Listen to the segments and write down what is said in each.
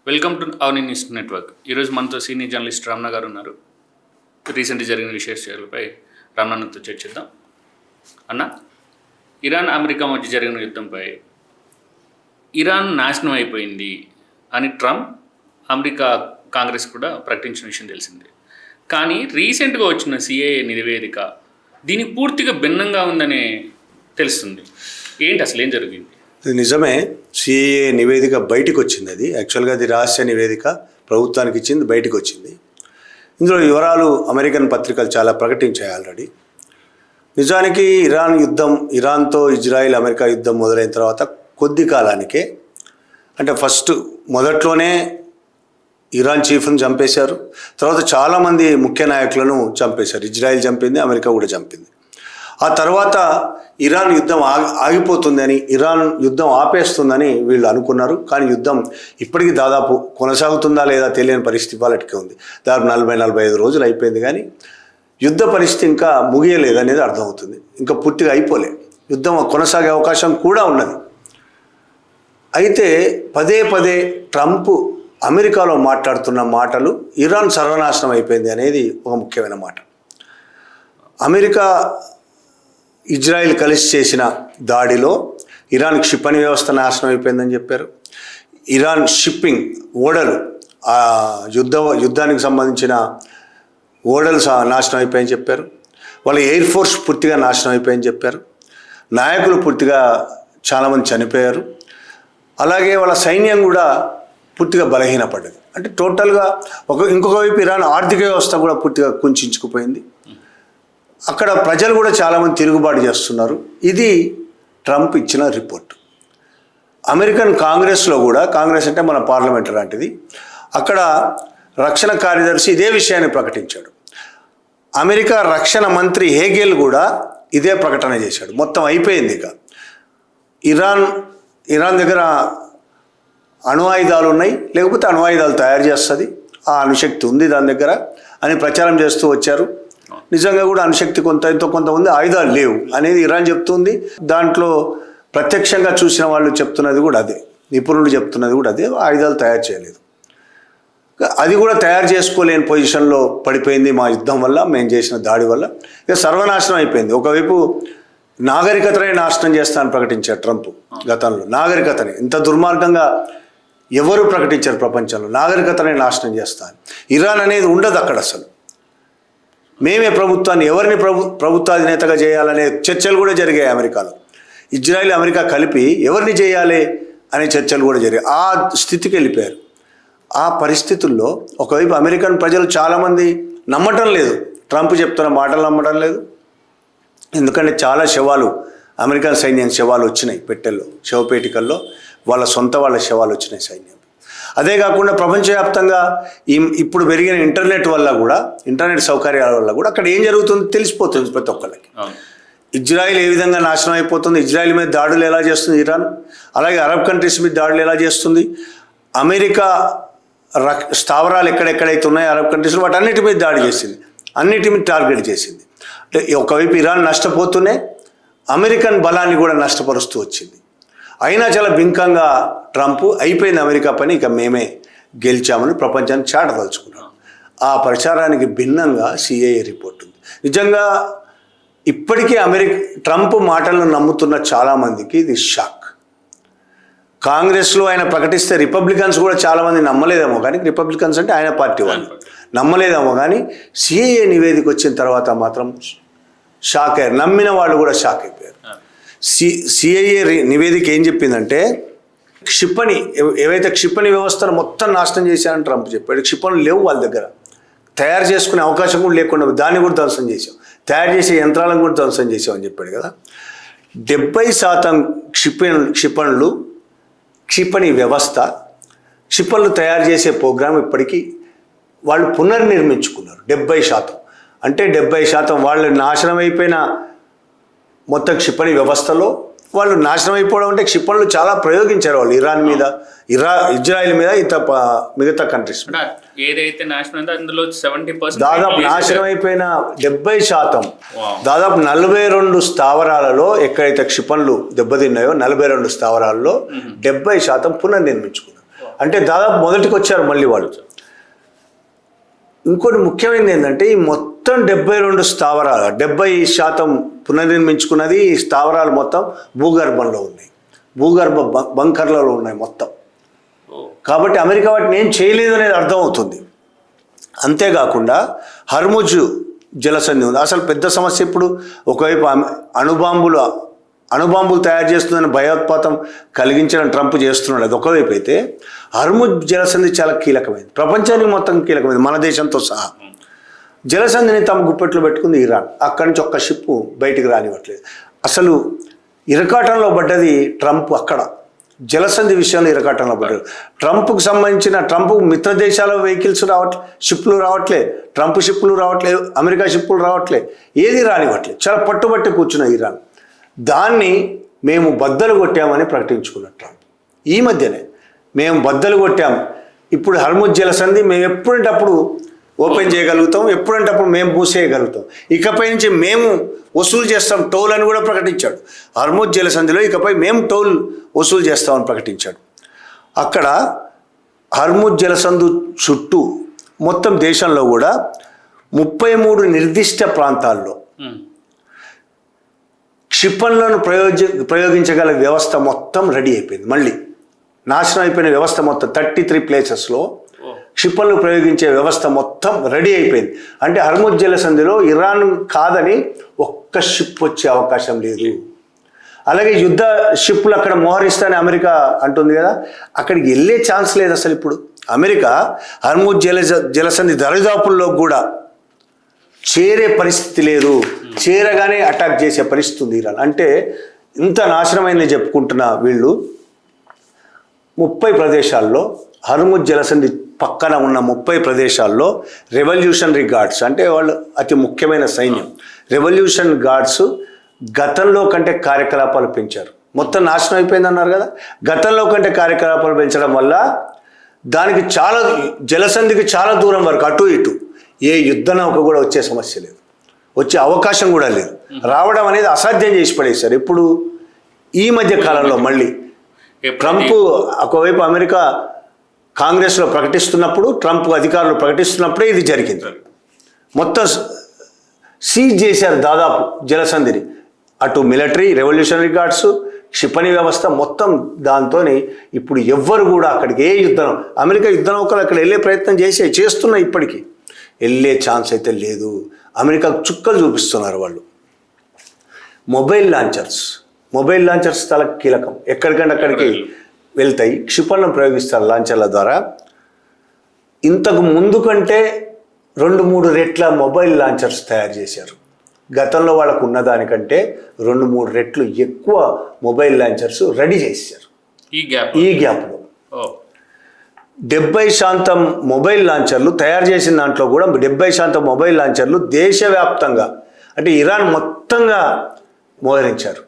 Welcome to our news network. ఈరోజు మనతో senior journalist Ramana గారు ఉన్నారు. రీసెంట్గా జరిగిన విశేషాలపై రమణతో చర్చిద్దాం. అన్న, ఇరాన్ అమెరికా మధ్య జరిగిన యుద్ధంపై ఇరాన్ నాశనం అయిపోయింది అని ట్రంప్, అమెరికా కాంగ్రెస్ కూడా ప్రకటించిన విషయం తెలిసిందే. కానీ రీసెంట్గా వచ్చిన సిఏఏ నివేదిక దీనికి పూర్తిగా భిన్నంగా ఉందనే తెలుస్తుంది. ఏంటి అసలు ఏం జరిగింది? ఇది నిజమే. సిఏఏ నివేదిక బయటికి వచ్చింది. అది యాక్చువల్గా అది రహస్య నివేదిక ప్రభుత్వానికి ఇచ్చింది, బయటికి వచ్చింది. ఇందులో వివరాలు అమెరికన్ పత్రికలు చాలా ప్రకటించాయి ఆల్రెడీ. నిజానికి ఇరాన్తో ఇజ్రాయిల్ అమెరికా యుద్ధం మొదలైన తర్వాత కొద్ది కాలానికే, అంటే మొదట్లోనే ఇరాన్ చీఫ్ను చంపేశారు. తర్వాత చాలామంది ముఖ్య నాయకులను చంపేశారు. ఇజ్రాయిల్ చంపింది, అమెరికా కూడా చంపింది. ఆ తర్వాత ఇరాన్ యుద్ధం ఆగిపోతుందని, ఇరాన్ యుద్ధం ఆపేస్తుందని వీళ్ళు అనుకున్నారు. కానీ యుద్ధం ఇప్పటికీ దాదాపు కొనసాగుతుందా లేదా తెలియని పరిస్థితి వాళ్ళకి ఉంది. దాదాపు 40-45 రోజులు అయిపోయింది, కానీ యుద్ధ పరిస్థితి ఇంకా ముగియలేదు అనేది అర్థమవుతుంది. ఇంకా పూర్తిగా అయిపోలే. యుద్ధం కొనసాగే అవకాశం కూడా ఉన్నది. అయితే పదే పదే ట్రంప్ అమెరికాలో మాట్లాడుతున్న మాటలు ఇరాన్ సర్వనాశనం అయిపోయింది అనేది ఒక ముఖ్యమైన మాట. అమెరికా ఇజ్రాయిల్ కలిసి చేసిన దాడిలో ఇరాన్ క్షిపణి వ్యవస్థ నాశనం అయిపోయిందని చెప్పారు. ఇరాన్ షిప్పింగ్ ఓడలు, యుద్ధానికి సంబంధించిన ఓడలు నాశనం అయిపోయాయని చెప్పారు. వాళ్ళ ఎయిర్ ఫోర్స్ పూర్తిగా నాశనం అయిపోయాయని చెప్పారు. నాయకులు పూర్తిగా చాలామంది చనిపోయారు. అలాగే వాళ్ళ సైన్యం కూడా పూర్తిగా బలహీనపడ్డది. అంటే టోటల్గా ఇంకొక వైపు ఇరాన్ ఆర్థిక వ్యవస్థ కూడా పూర్తిగా కుంచుకుపోయింది. అక్కడ ప్రజలు కూడా చాలామంది తిరుగుబాటు చేస్తున్నారు. ఇది ట్రంప్ ఇచ్చిన రిపోర్ట్. అమెరికన్ కాంగ్రెస్లో కూడా, కాంగ్రెస్ అంటే మన పార్లమెంట్ లాంటిది, అక్కడ రక్షణ కార్యదర్శి ఇదే విషయాన్ని ప్రకటించాడు. అమెరికా రక్షణ మంత్రి హేగెల్ కూడా ఇదే ప్రకటన చేశాడు. మొత్తం అయిపోయింది. ఇక ఇరాన్ దగ్గర అణు ఆయుధాలు ఉన్నాయి, లేకపోతే అణు ఆయుధాలు తయారు చేస్తుంది, ఆ అణుశక్తి ఉంది దాని దగ్గర అని ప్రచారం చేస్తూ వచ్చారు. నిజంగా కూడా అణుశక్తి కొంత ఉంది, ఆయుధాలు లేవు అనేది ఇరాన్ చెప్తుంది. దాంట్లో ప్రత్యక్షంగా చూసిన వాళ్ళు చెప్తున్నది కూడా అదే, నిపుణులు చెప్తున్నది కూడా అదే. ఆయుధాలు తయారు చేయలేదు, అది కూడా తయారు చేసుకోలేని పొజిషన్లో పడిపోయింది మా యుద్ధం వల్ల, మేము చేసిన దాడి వల్ల. ఇక సర్వనాశనం అయిపోయింది. ఒకవైపు నాగరికతనే నాశనం చేస్తానని ప్రకటించారు ట్రంప్ గతంలో. నాగరికతని ఇంత దుర్మార్గంగా ఎవరు ప్రకటించారు ప్రపంచంలో? నాగరికతనే నాశనం చేస్తాను. ఇరాన్ అనేది ఉండదు అక్కడ అసలు. మేమే ప్రభుత్వాన్ని, ఎవరిని ప్రభుత్వాధినేతగా చేయాలనే చర్చలు కూడా జరిగాయి అమెరికాలో. ఇజ్రాయిల్ అమెరికా కలిపి ఎవరిని చేయాలి అనే చర్చలు కూడా జరిగాయి. ఆ స్థితికి వెళ్ళిపోయారు. ఆ పరిస్థితుల్లో ఒకవైపు అమెరికన్ ప్రజలు చాలామంది నమ్మటం లేదు, ట్రంప్ చెప్తున్న మాటలు నమ్మటం లేదు. ఎందుకంటే చాలా శవాలు, అమెరికన్ సైన్యం శవాలు వచ్చినాయి పెట్టెల్లో, శవపేటికల్లో వాళ్ళ శవాలు వచ్చినాయి సైన్యం. అదే కాకుండా ప్రపంచవ్యాప్తంగా ఇప్పుడు పెరిగిన ఇంటర్నెట్ సౌకర్యాల వల్ల కూడా అక్కడ ఏం జరుగుతుందో తెలిసిపోతుంది ప్రతి ఒక్కళ్ళకి. ఇజ్రాయిల్ ఏ విధంగా నాశనం అయిపోతుంది, ఇజ్రాయిల్ మీద దాడులు ఎలా చేస్తుంది ఇరాన్, అలాగే అరబ్ కంట్రీస్ మీద దాడులు ఎలా చేస్తుంది, అమెరికా స్థావరాలు ఎక్కడెక్కడైతే ఉన్నాయో అరబ్ కంట్రీస్లో వాటన్నిటి మీద దాడి చేసింది, అన్నిటి మీద టార్గెట్ చేసింది. అంటే ఒకవైపు ఇరాన్ నష్టపోతూనే అమెరికన్ బలాన్ని కూడా నష్టపరుస్తూ వచ్చింది. అయినా చాలా బింకంగా ట్రంప్ అయిపోయింది అమెరికా పని, ఇక మేమే గెలిచామని ప్రపంచాన్ని చాటదలుచుకున్నాం. ఆ ప్రచారానికి భిన్నంగా సిఏఏ రిపోర్ట్ ఉంది. నిజంగా ఇప్పటికీ ట్రంప్ మాటలను నమ్ముతున్న చాలామందికి ఇది షాక్. కాంగ్రెస్లో ఆయన ప్రకటిస్తే రిపబ్లికన్స్ కూడా చాలామంది నమ్మలేదేమో, కానీ రిపబ్లికన్స్ అంటే ఆయన పార్టీ వాళ్ళు నమ్మలేదేమో, కానీ సిఏఏ నివేదిక వచ్చిన తర్వాత మాత్రం షాక్ అయ్యారు. నమ్మిన వాళ్ళు కూడా షాక్ అయిపోయారు. సిఐఏ నివేదిక ఏం చెప్పిందంటే, ఏవైతే క్షిపణి వ్యవస్థను మొత్తం నాశనం చేశారని ట్రంప్ చెప్పాడు. క్షిపణులు లేవు వాళ్ళ దగ్గర, తయారు చేసుకునే అవకాశం కూడా లేకుండా దాన్ని కూడా ధ్వంసం చేసాం, తయారు చేసే యంత్రాలను కూడా ధ్వంసం చేసామని చెప్పాడు కదా. 70% క్షిపణి వ్యవస్థ, క్షిపణులు తయారు చేసే ప్రోగ్రాం ఇప్పటికీ వాళ్ళు పునర్నిర్మించుకున్నారు. 70%. అంటే 70% వాళ్ళు నాశనం అయిపోయిన మొత్తం క్షిపణి వ్యవస్థలో వాళ్ళు నాశనం అయిపోవడం అంటే క్షిపణులు చాలా ప్రయోగించారు వాళ్ళు ఇరాన్ మీద, ఇజ్రాయిల్ మీద, మిగతా కంట్రీస్ మీద. ఏదైతే నాశనం అయిందో అందులో 70% దాదాపు నాశనం అయిపోయిన 70%, దాదాపు 42 స్థావరాలలో ఎక్కడైతే క్షిపణులు దెబ్బతిన్నాయో 42 స్థావరాల్లో 70% పునర్నిర్మించుకున్నారు. అంటే దాదాపు మొదటికి వచ్చారు మళ్ళీ వాళ్ళు. ఇంకోటి ముఖ్యమైనది ఏంటంటే ఈ మొత్తం 72 స్థావరాలు 70% పునర్నిర్మించుకున్నది ఈ స్థావరాలు మొత్తం భూగర్భంలో ఉన్నాయి, భూగర్భ బంకర్లలో ఉన్నాయి మొత్తం. కాబట్టి అమెరికా వాటిని ఏం చేయలేదు అనేది అర్థమవుతుంది. అంతేకాకుండా హర్ముజ్ జలసంధి ఉంది. అసలు పెద్ద సమస్య ఇప్పుడు ఒకవైపు అణుబాంబులు తయారు చేస్తుందని భయోత్పాతం కలిగించడం ట్రంప్ చేస్తున్నాడు, అది ఒకవైపు అయితే హర్ముజ్ జలసంధి చాలా కీలకమైంది, ప్రపంచానికి మొత్తం కీలకమైంది, మన దేశంతో సహా. జలసంధిని తమ గుప్పెట్లో పెట్టుకుంది ఇరాన్. అక్కడి నుంచి ఒక్క షిప్పు బయటికి రానివ్వట్లేదు. అసలు ఇరకాటంలో పడ్డది ట్రంప్. అక్కడ జలసంధి విషయంలో ఇరకాటంలో పడ్డాడు. ట్రంప్కు సంబంధించిన ట్రంప్ మిత్ర దేశాల వెహికల్స్ షిప్లు రావట్లే, ట్రంప్ షిప్లు రావట్లేదు, అమెరికా షిప్పులు రావట్లే, ఏది రానివ్వట్లేదు. చాలా పట్టుబట్టి కూర్చున్న ఇరాన్. దాన్ని మేము బద్దలు కొట్టామని ప్రకటించుకున్న ట్రంప్ ఈ మధ్యనే మేము బద్దలు కొట్టాము, ఇప్పుడు హర్ముజ్ జలసంధి మేము ఎప్పుడంటే అప్పుడు ఓపెన్ చేయగలుగుతాం, ఎప్పుడంటే అప్పుడు మేము మూసేయగలుగుతాం, ఇకపై నుంచి మేము వసూలు చేస్తాం టోల్ అని కూడా ప్రకటించాడు. హర్ముజ్ జలసంధిలో ఇకపై మేము టోల్ వసూలు చేస్తామని ప్రకటించాడు. అక్కడ హర్ముజ్ జలసంధి చుట్టూ మొత్తం దేశంలో కూడా 33 నిర్దిష్ట ప్రాంతాల్లో క్షిపణులను ప్రయోగించగల వ్యవస్థ మొత్తం రెడీ అయిపోయింది. మళ్ళీ నాశనం అయిపోయిన వ్యవస్థ మొత్తం 33 ప్లేసెస్లో క్షిపణులు ప్రయోగించే వ్యవస్థ మొత్తం రెడీ అయిపోయింది. అంటే హర్ముజ్ జలసంధిలో ఇరాన్ కాదని ఒక్క షిప్ వచ్చే అవకాశం లేదు. అలాగే యుద్ధ షిప్పులు అక్కడ మోహరిస్తానని అమెరికా అంటుంది కదా, అక్కడికి వెళ్ళే ఛాన్స్ లేదు అసలు. ఇప్పుడు అమెరికా హర్ముజ్ జలసంధి దరిదాపుల్లో కూడా చేరే పరిస్థితి లేదు, చేరగానే అటాక్ చేసే పరిస్థితి ఉంది ఇరాన్. అంటే ఇంత నాశనమైంది చెప్పుకుంటున్న వీళ్ళు 30 ప్రదేశాల్లో హర్ముజ్ జలసంధి పక్కన ఉన్న 30 ప్రదేశాల్లో రెవల్యూషనరీ గార్డ్స్, అంటే వాళ్ళు అతి ముఖ్యమైన సైన్యం, రెవల్యూషన్ గార్డ్స్ గతంలో కంటే కార్యకలాపాలు పెంచారు. మొత్తం నాశనం అయిపోయింది అన్నారు కదా, గతంలో కంటే కార్యకలాపాలు పెంచడం వల్ల దానికి చాలా జలసంధికి చాలా దూరం వరకు అటు ఇటు ఏ యుద్ధ నౌక కూడా వచ్చే సమస్య లేదు, వచ్చే అవకాశం కూడా లేదు. రావడం అనేది అసాధ్యం చేసి పడేశారు. ఇప్పుడు ఈ మధ్య కాలంలో మళ్ళీ ట్రంప్ ఒకవైపు అమెరికా కాంగ్రెస్లో ప్రకటిస్తున్నప్పుడు, ట్రంప్ అధికారులు ప్రకటిస్తున్నప్పుడే ఇది జరిగింది. మొత్తం సీజ్ చేశారు దాదాపు జలసంధిని, అటు మిలిటరీ, రెవల్యూషనరీ గార్డ్స్, క్షిపణి వ్యవస్థ మొత్తం. దాంతో ఇప్పుడు ఎవ్వరు కూడా అక్కడికి ఏ యుద్ధం, అమెరికా యుద్ధ నౌకలు అక్కడ వెళ్ళే ప్రయత్నం చేస్తున్నా, ఇప్పటికీ వెళ్ళే ఛాన్స్ అయితే లేదు. అమెరికాకు చుక్కలు చూపిస్తున్నారు వాళ్ళు. మొబైల్ లాంచర్స్ చాలా కీలకం, ఎక్కడికంటే అక్కడికి వెళ్తాయి, క్షిపణులను ప్రయోగిస్తారు లాంచర్ల ద్వారా. ఇంతకు ముందు కంటే 2-3 రెట్ల మొబైల్ లాంచర్స్ తయారు చేశారు. గతంలో వాళ్ళకు ఉన్నదానికంటే 2-3 రెట్లు ఎక్కువ మొబైల్ లాంచర్స్ రెడీ చేశారు ఈ గ్యాప్లో. 70% మొబైల్ లాంచర్లు తయారు చేసిన దాంట్లో కూడా 70% మొబైల్ లాంచర్లు దేశవ్యాప్తంగా, అంటే ఇరాన్ మొత్తంగా మోహరించారు.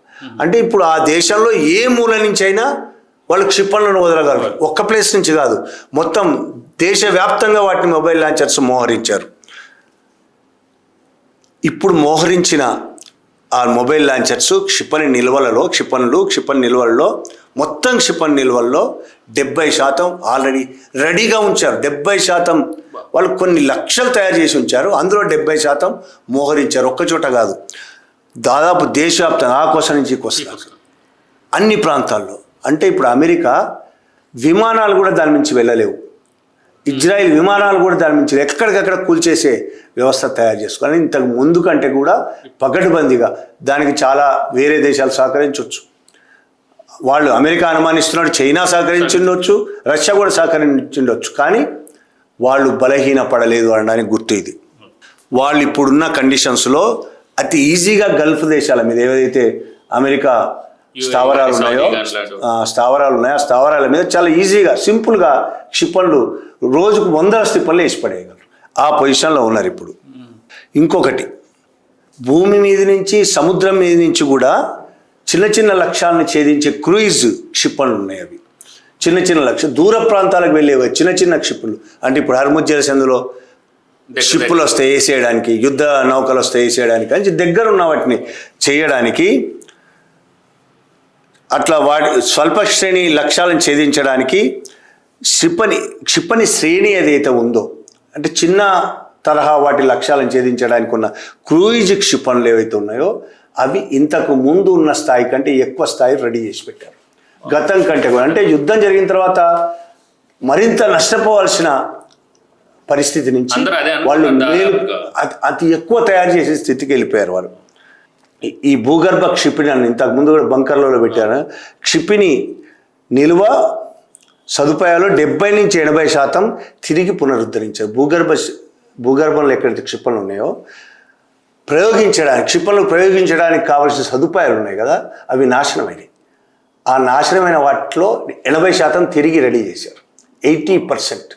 అంటే ఇప్పుడు ఆ దేశంలో ఏ మూల నుంచి అయినా వాళ్ళు క్షిపణులను వదలగలరు, ఒక్క ప్లేస్ నుంచి కాదు, మొత్తం దేశవ్యాప్తంగా వాటిని మొబైల్ లాంచర్స్ మోహరించారు. ఇప్పుడు మోహరించిన ఆ మొబైల్ లాంచర్స్ క్షిపణి నిల్వలలో మొత్తం క్షిపణి నిల్వల్లో 70% ఆల్రెడీ రెడీగా ఉంచారు. 70% వాళ్ళు కొన్ని లక్షలు తయారు చేసి ఉంచారు, అందులో 70% మోహరించారు. ఒక్కచోట కాదు, దాదాపు దేశవ్యాప్తంగా ఆ కోస నుంచి ఈ కోస అన్ని ప్రాంతాల్లో. అంటే ఇప్పుడు అమెరికా విమానాలు కూడా దాని నుంచి వెళ్ళలేవు, ఇజ్రాయిల్ విమానాలు కూడా దాని నుంచి ఎక్కడికక్కడ కూల్చేసే వ్యవస్థ తయారు చేసుకోవాలి. ఇంతకు ముందు కంటే కూడా పకడ్బందీగా దానికి చాలా వేరే దేశాలు సహకరించవచ్చు. వాళ్ళు అమెరికా అనుమానిస్తున్నాడు, చైనా సహకరించిండొచ్చు, రష్యా కూడా సహకరించిండొచ్చు, కానీ వాళ్ళు బలహీనపడలేదు అనడానికి గుర్తు ఇది. వాళ్ళు ఇప్పుడున్న కండిషన్స్లో అతి ఈజీగా గల్ఫ్ దేశాల మీద ఏదైతే అమెరికా స్థావరాలు ఉన్నాయో ఆ స్థావరాల మీద చాలా ఈజీగా సింపుల్గా క్షిపణులు రోజుకు 100 క్షిపణులు వేసి పడేయగలరు. ఆ పొజిషన్లో ఉన్నారు ఇప్పుడు. ఇంకొకటి, భూమి మీద నుంచి సముద్రం మీద నుంచి కూడా చిన్న లక్ష్యాలను ఛేదించే క్రూయిజ్ క్షిపణులు ఉన్నాయి. అవి చిన్న లక్ష్యం, దూర ప్రాంతాలకు వెళ్ళేవి చిన్న క్షిపణులు. అంటే ఇప్పుడు హర్ముజ్ జలసంధిలో షిప్పులు వస్తాయి వేసేయడానికి, యుద్ధ నౌకలు వస్తాయి వేసేయడానికి, అని దగ్గర ఉన్న వాటిని చేయడానికి, అట్లా స్వల్ప శ్రేణి లక్ష్యాలను ఛేదించడానికి క్షిపణి శ్రేణి ఏదైతే ఉందో, అంటే చిన్న తరహా వాటి లక్ష్యాలను ఛేదించడానికి ఉన్న క్రూయిజ్ క్షిపణులు ఏవైతే ఉన్నాయో అవి ఇంతకు ముందు ఉన్న స్థాయి కంటే ఎక్కువ స్థాయి రెడీ చేసి పెట్టారు. గతం కంటే కూడా, అంటే యుద్ధం జరిగిన తర్వాత మరింత నష్టపోవాల్సిన పరిస్థితి నుంచి వాళ్ళు అతి ఎక్కువ తయారు చేసే స్థితికి వెళ్ళిపోయారు వాళ్ళు. ఈ భూగర్భ క్షిపణి అని ఇంతకుముందు కూడా బంకర్లలో పెట్టారు. క్షిపణి నిల్వ సదుపాయాలు 70 నుంచి 80% తిరిగి పునరుద్ధరించారు. భూగర్భంలో ఎక్కడైతే క్షిపణులు ఉన్నాయో క్షిపణులు ప్రయోగించడానికి కావాల్సిన సదుపాయాలు ఉన్నాయి కదా, అవి నాశనమైనవి. ఆ నాశనమైన వాటిలో 80% తిరిగి రెడీ చేశారు. 80%.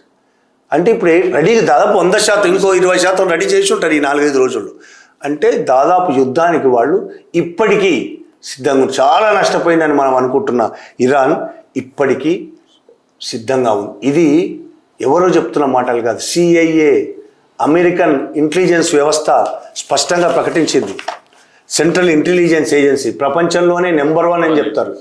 అంటే ఇప్పుడు రెడీగా దాదాపు 100%, ఇంకో 20% రెడీ చేసి ఉంటారు ఈ 4-5 రోజుల్లో. అంటే దాదాపు యుద్ధానికి వాళ్ళు ఇప్పటికీ సిద్ధంగా, చాలా నష్టపోయిందని మనం అనుకుంటున్న ఇరాన్ ఇప్పటికీ సిద్ధంగా ఉంది. ఇది ఎవరో చెప్తున్న మాటలు కాదు, CIA అమెరికన్ ఇంటెలిజెన్స్ వ్యవస్థ స్పష్టంగా ప్రకటించింది. సెంట్రల్ ఇంటెలిజెన్స్ ఏజెన్సీ ప్రపంచంలోనే నెంబర్ 1 అని చెప్తారు.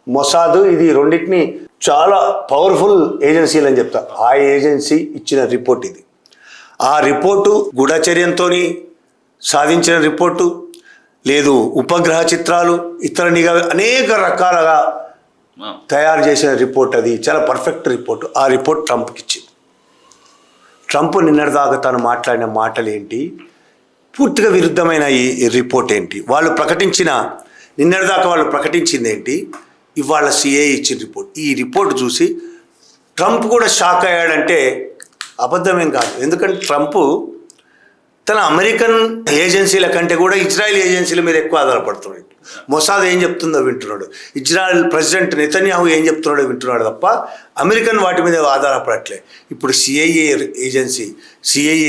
మొసాద్, ఇది రెండింటిని చాలా పవర్ఫుల్ ఏజెన్సీలు అని చెప్తారు. ఆ ఏజెన్సీ ఇచ్చిన రిపోర్ట్ ఇది. ఆ రిపోర్టు గూఢచర్యంతో సాధించిన రిపోర్టు, లేదు ఉపగ్రహ చిత్రాలు, ఇతర నిఘా, అనేక రకాలుగా తయారు చేసిన రిపోర్ట్. అది చాలా పర్ఫెక్ట్ రిపోర్ట్. ఆ రిపోర్ట్ ట్రంప్కి ఇచ్చింది. ట్రంప్ నిన్నటిదాకా తను మాట్లాడిన మాటలు ఏంటి, పూర్తిగా విరుద్ధమైన ఈ రిపోర్ట్ ఏంటి, నిన్నటిదాకా వాళ్ళు ప్రకటించింది ఏంటి, ఇవాళ CIA ఇచ్చిన రిపోర్ట్. ఈ రిపోర్ట్ చూసి ట్రంప్ కూడా షాక్ అయ్యాడంటే అబద్ధమేం కాదు. ఎందుకంటే ట్రంప్ తన అమెరికన్ ఏజెన్సీల కంటే కూడా ఇజ్రాయెల్ ఏజెన్సీల మీద ఎక్కువ ఆధారపడుతున్నాడు. మొసాద్ ఏం చెప్తుందో వింటున్నాడు, ఇజ్రాయెల్ ప్రెసిడెంట్ నెతన్యాహు ఏం చెప్తున్నాడో వింటున్నాడు తప్ప అమెరికన్ వాటి మీద ఆధారపడట్లే. ఇప్పుడు CIA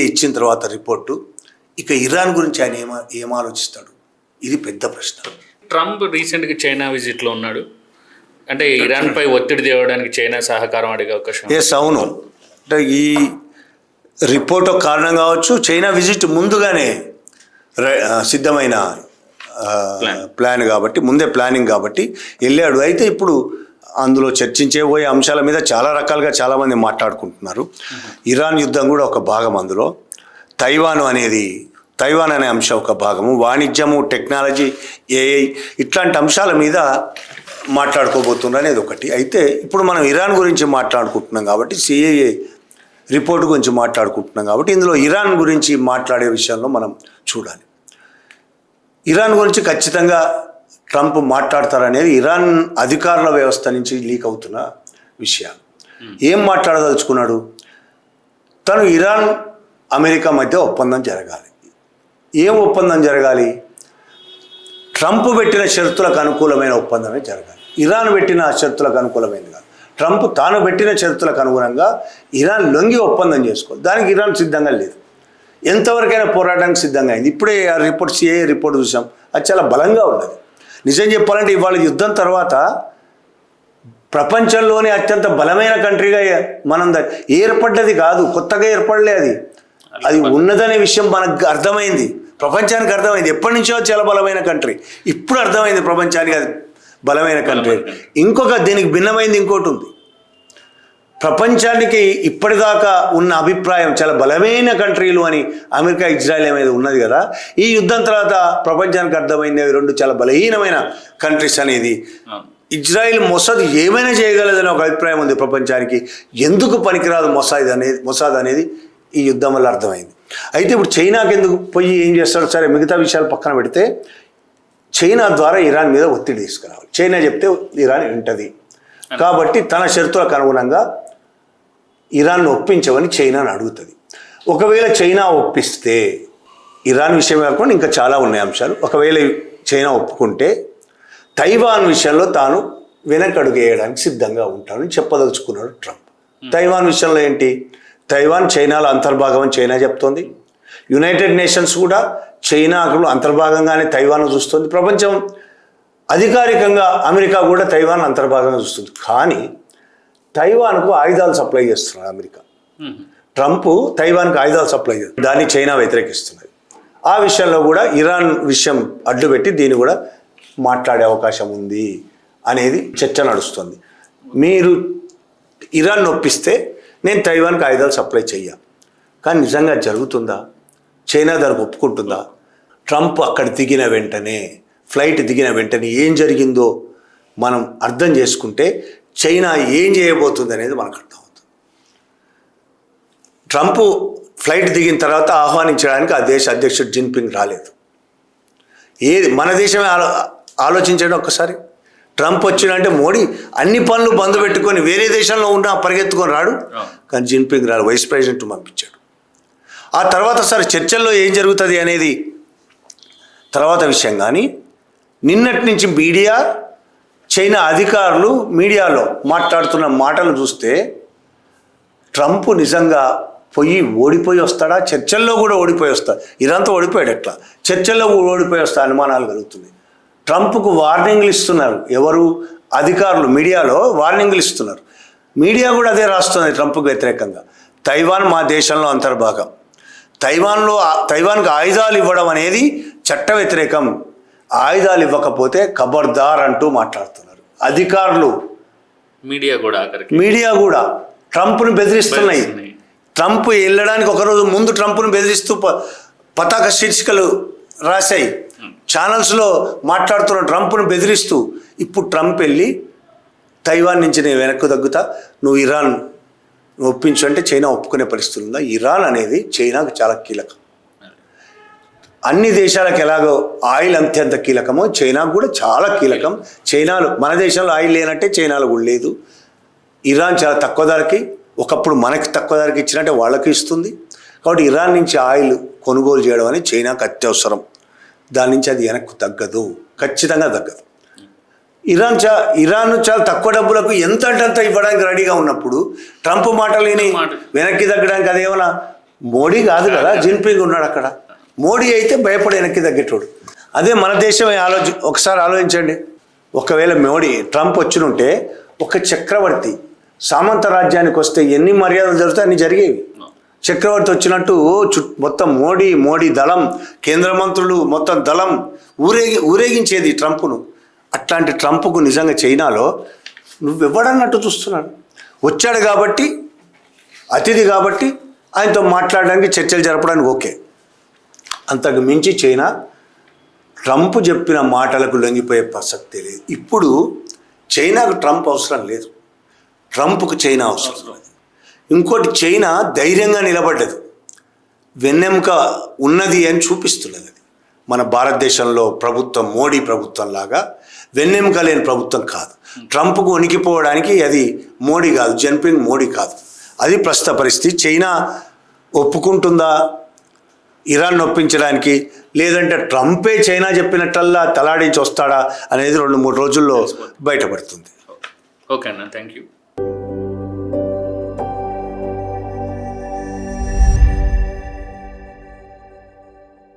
ఇచ్చిన తర్వాత రిపోర్టు, ఇక ఇరాన్ గురించి ఆయన ఏం ఆలోచిస్తాడు, ఇది పెద్ద ప్రశ్న. ట్రంప్ రీసెంట్గా చైనా విజిట్లో ఉన్నాడు. అంటే ఇరాన్పై ఒత్తిడి తేవడానికి చైనా సహకారం అడిగే అవకాశం. అవును. అంటే ఈ రిపోర్ట్ ఒక కారణం కావచ్చు. చైనా విజిట్ ముందుగానే సిద్ధమైన ప్లాన్ కాబట్టి, ముందే ప్లానింగ్ కాబట్టి వెళ్ళాడు. అయితే ఇప్పుడు అందులో చర్చించబోయే అంశాల మీద చాలా రకాలుగా చాలామంది మాట్లాడుకుంటున్నారు. ఇరాన్ యుద్ధం కూడా ఒక భాగం అందులో. తైవాన్ అనే అంశం ఒక భాగము. వాణిజ్యము, టెక్నాలజీ, AI ఇట్లాంటి అంశాల మీద మాట్లాడుకోబోతున్నారు అనేది ఒకటి. అయితే ఇప్పుడు మనం ఇరాన్ గురించి మాట్లాడుకుంటున్నాం కాబట్టి, CIA రిపోర్ట్ గురించి మాట్లాడుకుంటున్నాం కాబట్టి, ఇందులో ఇరాన్ గురించి మాట్లాడే విషయంలో మనం చూడాలి. ఇరాన్ గురించి ఖచ్చితంగా ట్రంప్ మాట్లాడతారనేది ఇరాన్ అధికారుల వ్యవస్థ నుంచి లీక్ అవుతున్న విషయాలు. ఏం మాట్లాడదలుచుకున్నాడు? తను ఇరాన్ అమెరికా మధ్య ఒప్పందం జరగాలి. ఏం ఒప్పందం జరగాలి? ట్రంప్ పెట్టిన షరతులకు అనుకూలమైన ఒప్పందమే జరగాలి. ఇరాన్ పెట్టిన షరతులకు అనుకూలమైనది కాదు. ట్రంప్ తాను పెట్టిన షరతులకు అనుగుణంగా ఇరాన్ లొంగి ఒప్పందం చేసుకోవాలి. దానికి ఇరాన్ సిద్ధంగా లేదు. ఎంతవరకైనా పోరాటానికి సిద్ధంగా అయింది. ఇప్పుడే ఆ రిపోర్ట్, CIA రిపోర్ట్ చూసాం, అది చాలా బలంగా ఉన్నది. నిజం చెప్పాలంటే ఇవాళ యుద్ధం తర్వాత ప్రపంచంలోనే అత్యంత బలమైన కంట్రీగా మనం ఏర్పడ్డది కాదు, కొత్తగా ఏర్పడలే. అది ఉన్నదనే విషయం మనకు అర్థమైంది, ప్రపంచానికి అర్థమైంది. ఎప్పటి నుంచో చాలా బలమైన కంట్రీ, ఇప్పుడు అర్థమైంది ప్రపంచానికి అది బలమైన కంట్రీ. దీనికి భిన్నమైంది ఇంకోటి ఉంది. ప్రపంచానికి ఇప్పటిదాకా ఉన్న అభిప్రాయం చాలా బలమైన కంట్రీలు అని అమెరికా, ఇజ్రాయెల్ మీద ఉన్నది కదా. ఈ యుద్ధం తర్వాత ప్రపంచానికి అర్థమైంది అవి రెండు చాలా బలహీనమైన కంట్రీస్ అనేది. ఇజ్రాయెల్ మొసాద్ ఏమైనా చేయగలదని ఒక అభిప్రాయం ఉంది ప్రపంచానికి. ఎందుకు పనికిరాదు మొసాద్ అనేది ఈ యుద్ధం వల్ల అర్థమైంది. అయితే ఇప్పుడు చైనాకి ఎందుకు పోయి ఏం చేస్తాడు? సరే, మిగతా విషయాలు పక్కన పెడితే చైనా ద్వారా ఇరాన్ మీద ఒత్తిడి తీసుకురావాలి. చైనా చెప్తే ఇరాన్ వింటది కాబట్టి తన షరతులకు అనుగుణంగా ఇరాన్ను ఒప్పించమని చైనాను అడుగుతుంది. ఒకవేళ చైనా ఒప్పిస్తే, ఇరాన్ విషయం కాకుండా ఇంకా చాలా ఉన్నాయి అంశాలు, ఒకవేళ చైనా ఒప్పుకుంటే తైవాన్ విషయంలో తాను వెనకడుగు వేయడానికి సిద్ధంగా ఉంటానని చెప్పదలుచుకున్నాడు ట్రంప్. తైవాన్ విషయంలో ఏంటి? తైవాన్ చైనాలో అంతర్భాగం అని చైనా చెప్తోంది. యునైటెడ్ నేషన్స్ కూడా చైనాకు అంతర్భాగంగానే తైవాన్ చూస్తుంది. ప్రపంచం అధికారికంగా అమెరికా కూడా తైవాన్ అంతర్భాగంగా చూస్తుంది. కానీ తైవాన్కు ఆయుధాలు సప్లై చేస్తున్నారు అమెరికా. ట్రంప్ తైవాన్కు ఆయుధాలు సప్లై చేస్తుంది, దాన్ని చైనా వ్యతిరేకిస్తున్నది. ఆ విషయంలో కూడా ఇరాన్ విషయం అడ్డుపెట్టి దీన్ని కూడా మాట్లాడే అవకాశం ఉంది అనేది చర్చ నడుస్తుంది. మీరు ఇరాన్ నొప్పిస్తే నేను తైవాన్కి ఆయుధాలు సప్లై చెయ్య. కానీ నిజంగా జరుగుతుందా? చైనా దానికి ఒప్పుకుంటుందా? ట్రంప్ అక్కడ దిగిన వెంటనే, ఫ్లైట్ దిగిన వెంటనే ఏం జరిగిందో మనం అర్థం చేసుకుంటే చైనా ఏం చేయబోతుంది అనేది మనకు అర్థమవుతుంది. ట్రంప్ ఫ్లైట్ దిగిన తర్వాత ఆహ్వానించడానికి ఆ దేశ అధ్యక్షుడు జిన్పింగ్ రాలేదు. మన దేశమే ఆలోచించండి ఒక్కసారి. ట్రంప్ వచ్చినంటే మోడీ అన్ని పనులు బంద్ పెట్టుకొని వేరే దేశంలో ఉన్నా పరిగెత్తుకొని రాడు. కానీ జిన్పింగ్ రాడు, వైస్ ప్రెసిడెంట్ పంపించాడు. ఆ తర్వాత సరే చర్చల్లో ఏం జరుగుతుంది అనేది తర్వాత విషయం. కానీ నిన్నటి నుంచి చైనా అధికారులు మీడియాలో మాట్లాడుతున్న మాటలు చూస్తే ట్రంప్ నిజంగా ఓడిపోయి వస్తాడా? చర్చల్లో కూడా ఓడిపోయి వస్తాడు. ఇదంతా ఓడిపోయాడు ఎట్లా? చర్చల్లో కూడా ఓడిపోయి వస్తా అనుమానాలు కలుగుతుంది. ట్రంప్కు వార్నింగ్లు ఇస్తున్నారు ఎవరు? అధికారులు మీడియాలో వార్నింగ్లు ఇస్తున్నారు. మీడియా కూడా అదే రాస్తుంది ట్రంప్కు వ్యతిరేకంగా. తైవాన్ మా దేశంలో అంతర్భాగం, తైవాన్కు ఆయుధాలు ఇవ్వడం అనేది చట్ట వ్యతిరేకం, ఆయుధాలు ఇవ్వకపోతే ఖబర్దార్ అంటూ మాట్లాడుతున్నారు అధికారులు. మీడియా కూడా ట్రంప్ను బెదిరిస్తున్నాయి. ట్రంప్ వెళ్ళడానికి ఒకరోజు ముందు ట్రంప్ను బెదిరిస్తూ పతాక శీర్షికలు రాశాయి. ఛానల్స్లో మాట్లాడుతున్న ట్రంప్ను బెదిరిస్తూ ఇప్పుడు ట్రంప్ వెళ్ళి తైవాన్ నుంచి నేను వెనక్కు తగ్గుతా, నువ్వు ఇరాన్ ఒప్పించు అంటే చైనా ఒప్పుకునే పరిస్థితి ఉందా? ఇరాన్ అనేది చైనాకు చాలా కీలకం. అన్ని దేశాలకు ఎలాగో ఆయిల్ అత్యంత కీలకమో చైనాకు కూడా చాలా కీలకం. చైనాలో మన దేశంలో ఆయిల్ లేనట్టే చైనాలో కూడా లేదు. ఇరాన్ చాలా తక్కువ ధరకి, ఒకప్పుడు మనకి తక్కువ ధరకి ఇచ్చినట్టే వాళ్ళకి ఇస్తుంది. కాబట్టి ఇరాన్ నుంచి ఆయిల్ కొనుగోలు చేయడం అనేది చైనాకు అత్యవసరం. దాని నుంచి అది వెనక్కు తగ్గదు, ఖచ్చితంగా తగ్గదు. ఇరాన్ చాలా తక్కువ డబ్బులకు ఎంత అంటే ఇవ్వడానికి రెడీగా ఉన్నప్పుడు ట్రంప్ మాటలేని వెనక్కి తగ్గడానికి అదేమన్నా మోడీ కాదు కదా, జిన్పింగ్ ఉన్నాడు అక్కడ. మోడీ అయితే భయపడి వెనక్కి తగ్గేటోడు. అదే మన దేశం ఒకసారి ఆలోచించండి. ఒకవేళ ట్రంప్ వచ్చినుంటే ఒక చక్రవర్తి సామంత రాజ్యానికి వస్తే ఎన్ని మర్యాదలు జరుగుతాయి అన్ని జరిగేవి. చక్రవర్తి వచ్చినట్టు మొత్తం మోడీ దళం, కేంద్ర మంత్రులు మొత్తం దళం ఊరేగించేది ట్రంప్ను. అట్లాంటి ట్రంప్కు నిజంగా చైనాలో నువ్వెవ్వడన్నట్టు చూస్తున్నాడు. వచ్చాడు కాబట్టి, అతిథి కాబట్టి ఆయనతో మాట్లాడడానికి చర్చలు జరపడానికి ఓకే. అంతకు మించి చైనా ట్రంప్ చెప్పిన మాటలకు లొంగిపోయే ప్రసక్తే లేదు. ఇప్పుడు చైనాకు ట్రంప్ అవసరం లేదు, ట్రంప్కు చైనా అవసరం లేదు. ఇంకోటి, చైనా ధైర్యంగా నిలబడ్డది, వెన్నెముక ఉన్నది అని చూపిస్తున్నది. అది మన భారతదేశంలో ప్రభుత్వం మోడీ ప్రభుత్వం లాగా వెన్నెముక లేని ప్రభుత్వం కాదు. ట్రంప్కు వణికిపోవడానికి అది మోడీ కాదు, జిన్పింగ్ మోడీ కాదు. అది ప్రస్తుత పరిస్థితి. చైనా ఒప్పుకుంటుందా ఇరాన్ ఒప్పించడానికి, లేదంటే ట్రంపే చైనా చెప్పినట్టల్లా తలాడించి వస్తాడా అనేది 2-3 రోజుల్లో బయటపడుతుంది. ఓకే అన్న, థ్యాంక్ యూ.